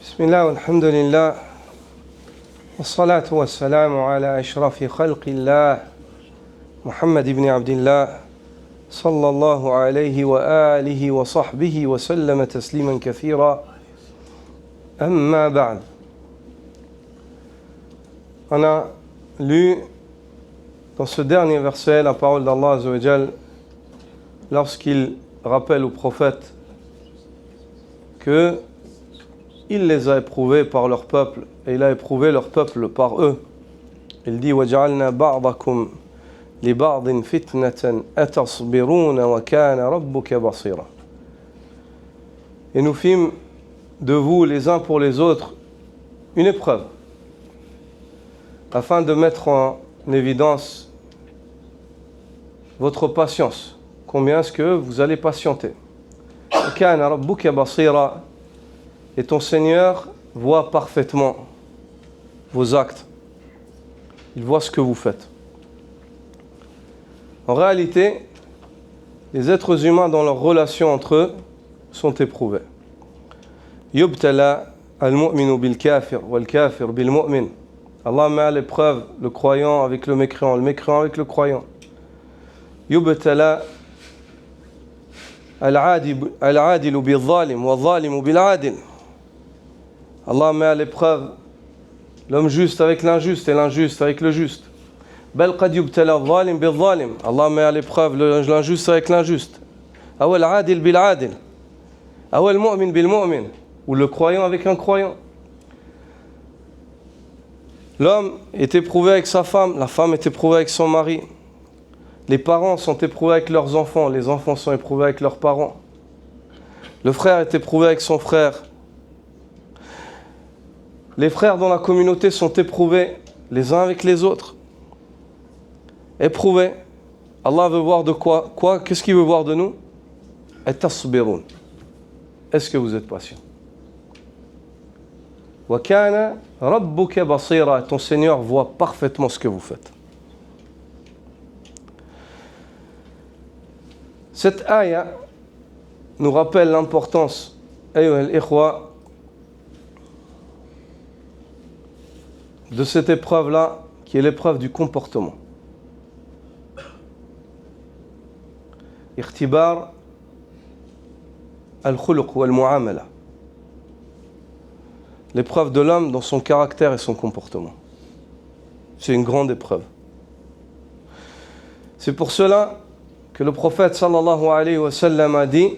بسم الله والحمد لله والصلاة والسلام على أشرف خلق الله محمد بن عبد الله صلى الله عليه وآله وصحبه وسلم تسليما كثيرا أما بعد. On a lu dans ce dernier verset la parole d'Allah Azza wa Jal lorsqu'il rappelle au prophète que il les a éprouvés par leur peuple et il a éprouvé leur peuple par eux. Il dit وَجَعَلْنَا بَعْضَكُمْ لِبَعْضٍ فِتْنَةً أَتَصْبِرُونَ وَكَانَ رَبُّكَ بَصِيرًا. Et nous fîmes de vous les uns pour les autres une épreuve afin de mettre en évidence votre patience. Combien est-ce que vous allez patienter? وَكَانَ رَبُّكَ بَصِيرًا. Et ton Seigneur voit parfaitement vos actes. Il voit ce que vous faites. En réalité, les êtres humains dans leurs relations entre eux sont éprouvés. Yubtala al-mu'minu bil-kafir wal-kafir bil-mu'min. Allah met à l'épreuve le croyant avec le mécréant avec le croyant. Yubtala al-adilu bil-zalim wal-zalimu bil-adil. Allah met à l'épreuve l'homme juste avec l'injuste et l'injuste avec le juste. Bal qad yubtala al-zalim bil-zalim. Allah met à l'épreuve l'injuste avec l'injuste. Aw al-adil bil-adil. Aw al-mu'min bil-mu'min. Ou le croyant avec un croyant. L'homme est éprouvé avec sa femme, la femme est éprouvée avec son mari. Les parents sont éprouvés avec leurs enfants, les enfants sont éprouvés avec leurs parents. Le frère est éprouvé avec son frère. Les frères dans la communauté sont éprouvés les uns avec les autres. Éprouvés. Allah veut voir de quoi? Qu'est-ce qu'il veut voir de nous? Atasbirun. Est-ce que vous êtes patient? Wa kana rabbuka basira. Ton Seigneur voit parfaitement ce que vous faites. Cette ayah nous rappelle l'importance, ayyuha al-ikhwa, de cette épreuve-là, qui est l'épreuve du comportement. Ikhtibar al-khuluq wal-mu'amala. L'épreuve de l'homme dans son caractère et son comportement. C'est une grande épreuve. C'est pour cela que le prophète sallallahu alayhi wa sallam a dit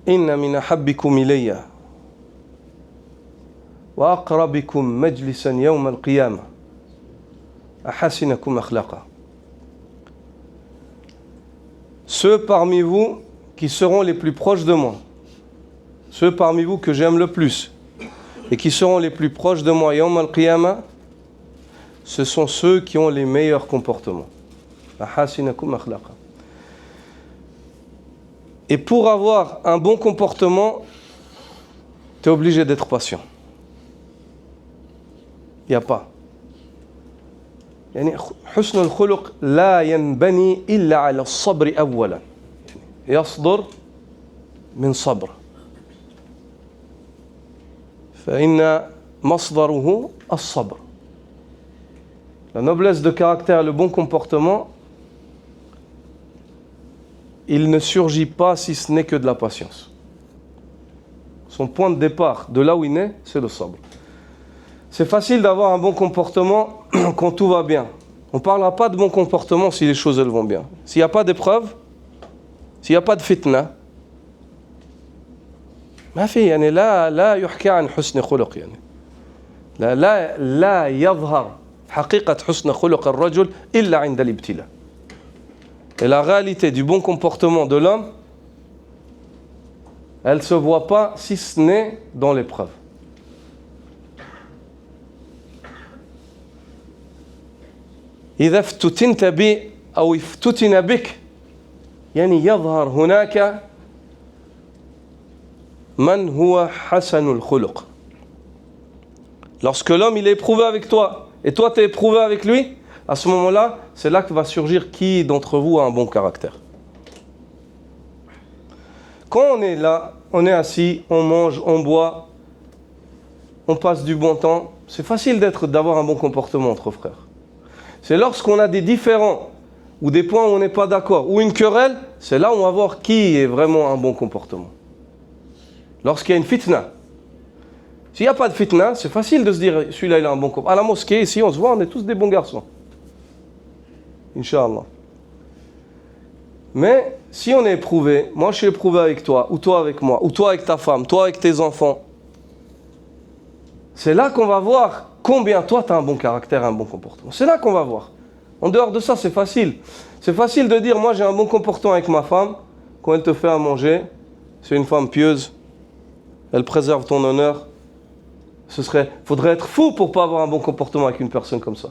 Inna min ahabbikum ilayya وأقربكم مجلسا يوم القيامة أحسنكم أخلاقا. Ceux parmi vous qui seront les plus proches de moi, ceux parmi vous que j'aime le plus et qui seront les plus proches de moi يوم القيامة, ce sont ceux qui ont les meilleurs comportements. أحسنكم أخلاقا. Et pour avoir un bon comportement, tu es obligé d'être patient. Il n'y a pas. يعني حسن الخلق لا ينبني إلا على الصبر أولا. يصدر من صبر. فإن مصدره الصبر. La noblesse de caractère, le bon comportement, il ne surgit pas si ce n'est que de la patience. Son point de départ, de là où il naît, c'est le sabr. C'est facile d'avoir un bon comportement quand tout va bien. On ne parlera pas de bon comportement si les choses elles vont bien. S'il n'y a pas d'épreuve, s'il n'y a pas de fitna, ما في يعني لا يحكى عن حسن خلق يعني. لا يظهر حقيقة حسن خلق الرجل إلا عند الابتلاء. Et la réalité du bon comportement de l'homme, elle ne se voit pas si ce n'est dans l'épreuve. إذا افتتنت بي أو افتتن بك يعني يظهر هناك من هو حسن الخلق. Lorsque l'homme il est éprouvé avec toi et toi tu es éprouvé avec lui, à ce moment-là, c'est là que va surgir qui d'entre vous a un bon caractère. Quand on est là on est assis, on mange, on boit, on passe du bon temps. C'est facile d'avoir un bon comportement entre frères. C'est lorsqu'on a des différends ou des points où on n'est pas d'accord, ou une querelle, c'est là où on va voir qui est vraiment un bon comportement. Lorsqu'il y a une fitna. S'il n'y a pas de fitna, c'est facile de se dire, celui-là il a un bon comportement. À la mosquée, ici, on se voit, on est tous des bons garçons. Inch'Allah. Mais si on est éprouvé, moi je suis éprouvé avec toi, ou toi avec moi, ou toi avec ta femme, toi avec tes enfants, c'est là qu'on va voir combien toi tu as un bon caractère, un bon comportement. C'est là qu'on va voir. En dehors de ça, c'est facile. C'est facile de dire, moi j'ai un bon comportement avec ma femme, quand elle te fait à manger, c'est une femme pieuse, elle préserve ton honneur. Faudrait être fou pour ne pas avoir un bon comportement avec une personne comme ça.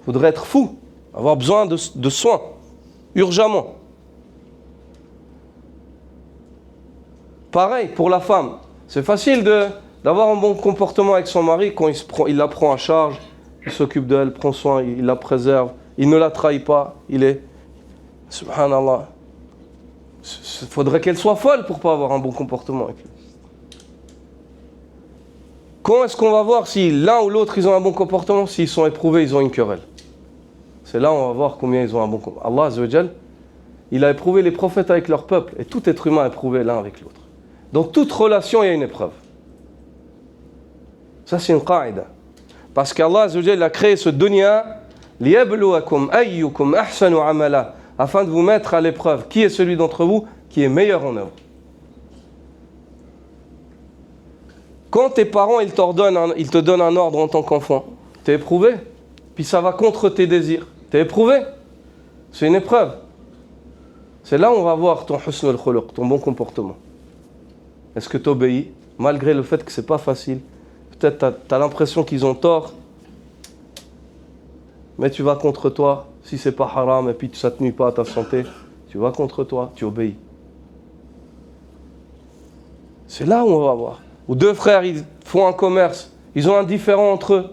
Faudrait être fou, avoir besoin de soins, urgemment. Pareil pour la femme, c'est facile d'avoir un bon comportement avec son mari quand il la prend en charge, il s'occupe d'elle, prend soin, il la préserve, il ne la trahit pas, il est, subhanallah, il faudrait qu'elle soit folle pour ne pas avoir un bon comportement avec lui. Quand est-ce qu'on va voir si l'un ou l'autre ils ont un bon comportement? S'ils sont éprouvés, ils ont une querelle. C'est là où on va voir combien ils ont un bon comportement. Allah Azza wa Jal, il a éprouvé les prophètes avec leur peuple, et tout être humain a éprouvé l'un avec l'autre. Dans toute relation, il y a une épreuve. Ça, c'est une qaïda. Parce qu'Allah Azza wa Jal a créé ce dunya liyabluwakum ayyukum ahsanu amala, afin de vous mettre à l'épreuve. Qui est celui d'entre vous qui est meilleur en œuvre? Quand tes parents ils te donnent un ordre en tant qu'enfant, t'es éprouvé, puis ça va contre tes désirs. T'es éprouvé. C'est une épreuve. C'est là où on va voir ton husn al-khuluq, ton bon comportement. Est-ce que tu obéis, malgré le fait que c'est pas facile? Peut-être tu as l'impression qu'ils ont tort, mais tu vas contre toi. Si c'est pas haram et puis ça ne te nuit pas à ta santé, tu vas contre toi, tu obéis. C'est là où on va voir. Ou deux frères, ils font un commerce, ils ont un différend entre eux.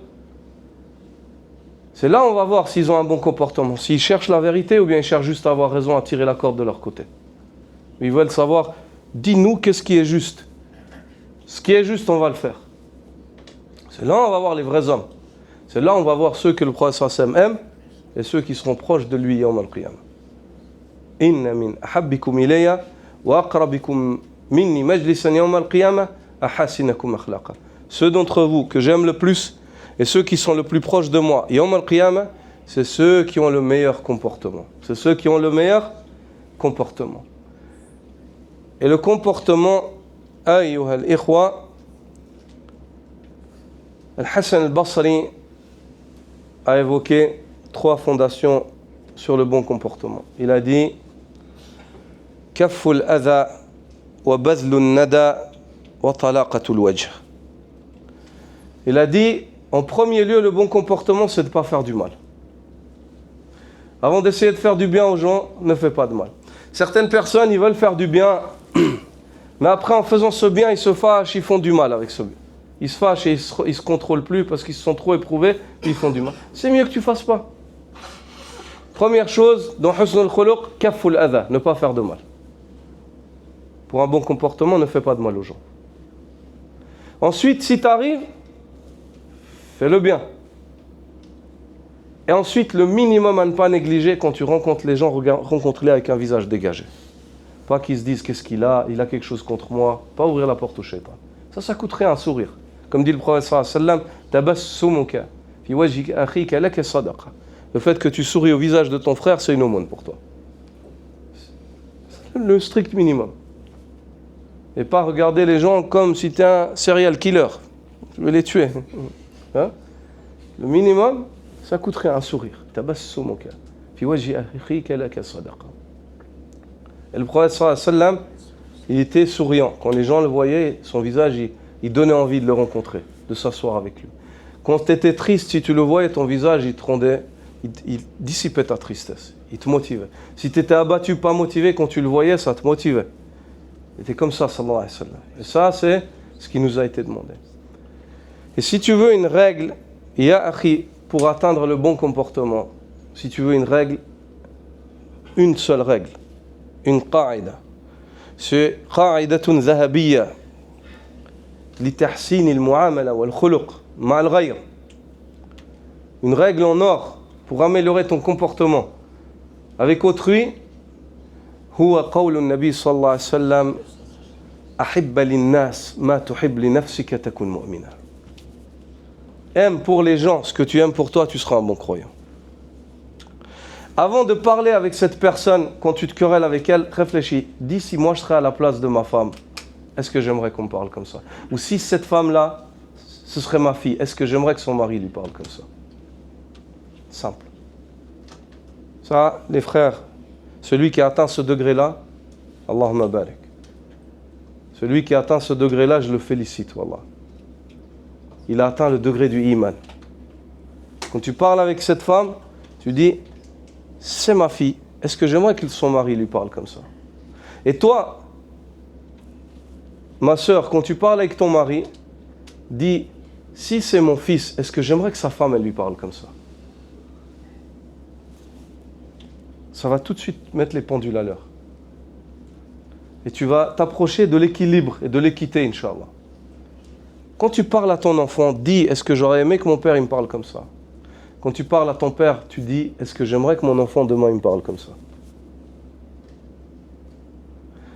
C'est là où on va voir s'ils ont un bon comportement. S'ils cherchent la vérité ou bien ils cherchent juste à avoir raison, à tirer la corde de leur côté. Ils veulent savoir, dis-nous qu'est-ce qui est juste. Ce qui est juste, on va le faire. C'est là où on va voir les vrais hommes. C'est là où on va voir ceux que le prophète sallam aime et ceux qui seront proches de lui yawm al-qiyamah. Inna min ahabbikum ilayya wa aqrabikum minni majlisan yawm al-qiyamah ahasinakum akhlaqa. Ceux d'entre vous que j'aime le plus et ceux qui sont le plus proches de moi yawm al-qiyamah, c'est ceux qui ont le meilleur comportement. C'est ceux qui ont le meilleur comportement. Et le comportement, ayyuha al-ikhwa, Al-Hassan al-Basri a évoqué 3 fondations sur le bon comportement. Il a dit Kafful adha wa badlun nada wa talaqatul wajh. Il a dit en premier lieu, le bon comportement, c'est de ne pas faire du mal. Avant d'essayer de faire du bien aux gens, ne fais pas de mal. Certaines personnes, ils veulent faire du bien, mais après, en faisant ce bien, ils se fâchent, ils font du mal avec ce bien. Ils se fâchent et ils se contrôlent plus parce qu'ils se sont trop éprouvés, puis ils font du mal. C'est mieux que tu fasses pas. Première chose, dans Husn al-Khuluq, kafful adha, ne pas faire de mal. Pour un bon comportement, ne fais pas de mal aux gens. Ensuite, si tu arrives, fais le bien. Et ensuite, le minimum à ne pas négliger quand tu rencontres les gens, rencontre-les avec un visage dégagé. Pas qu'ils se disent qu'est-ce qu'il a quelque chose contre moi. Pas ouvrir la porte au shaitan. Ça coûte rien, un sourire. Comme dit le prophète sallallahu alayhi wa sallam, le fait que tu souris au visage de ton frère, c'est une aumône pour toi. C'est le strict minimum. Et pas regarder les gens comme si tu es un serial killer. Je vais les tuer. Hein? Le minimum, ça coûte rien, un sourire. Et le prophète sallallahu alayhi wa sallam, il était souriant. Quand les gens le voyaient, son visage, il donnait envie de le rencontrer, de s'asseoir avec lui. Quand tu étais triste, si tu le voyais, ton visage, il te rendait, il dissipait ta tristesse, il te motivait. Si tu étais abattu, pas motivé, quand tu le voyais, ça te motivait. Il était comme ça, sallallahu alayhi wa sallam. Et ça, c'est ce qui nous a été demandé. Et si tu veux une règle, ya akhi, pour atteindre le bon comportement, si tu veux une règle, une seule règle, une qaïda, c'est قاعدة ذهبية لتحسين المعاملة والخلق مع الغير. Une règle en or pour améliorer ton comportement avec autrui. هو قول النبي صلى الله عليه وسلم أحب للناس ما تحب لنفسك تكن مؤمنا. Aime pour les gens ce que tu aimes pour toi, tu seras un bon croyant. Avant de parler avec cette personne, quand tu te querelles avec elle, réfléchis. Dis si moi je serais à la place de ma femme, est-ce que j'aimerais qu'on me parle comme ça? Ou si cette femme-là, ce serait ma fille, est-ce que j'aimerais que son mari lui parle comme ça? Simple. Ça, les frères, celui qui a atteint ce degré-là, Allahumma barik. Celui qui a atteint ce degré-là, je le félicite, wallah. Il a atteint le degré du iman. Quand tu parles avec cette femme, tu dis, c'est ma fille, est-ce que j'aimerais que son mari lui parle comme ça? Et toi, ma sœur, quand tu parles avec ton mari, dis, si c'est mon fils, est-ce que j'aimerais que sa femme, elle lui parle comme ça? Ça va tout de suite mettre les pendules à l'heure. Et tu vas t'approcher de l'équilibre et de l'équité, Inch'Allah. Quand tu parles à ton enfant, dis, est-ce que j'aurais aimé que mon père il me parle comme ça? Quand tu parles à ton père, tu dis, est-ce que j'aimerais que mon enfant demain il me parle comme ça?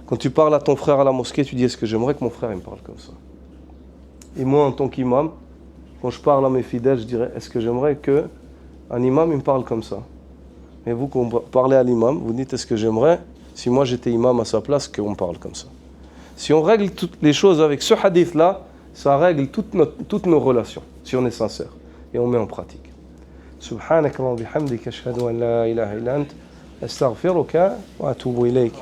Quand tu parles à ton frère à la mosquée, tu dis, est-ce que j'aimerais que mon frère il me parle comme ça? Et moi, en tant qu'imam, quand je parle à mes fidèles, je dirais, est-ce que j'aimerais qu'un imam il me parle comme ça? Et vous, quand vous parlez à l'imam, vous dites, est-ce que j'aimerais, si moi j'étais imam à sa place, qu'on me parle comme ça? Si on règle toutes les choses avec ce hadith-là, ça règle toutes nos relations, si on est sincère, et on met en pratique. سبحانك اللهم وبحمدك أشهد أن لا إله إلا أنت أستغفرك وأتوب إليك.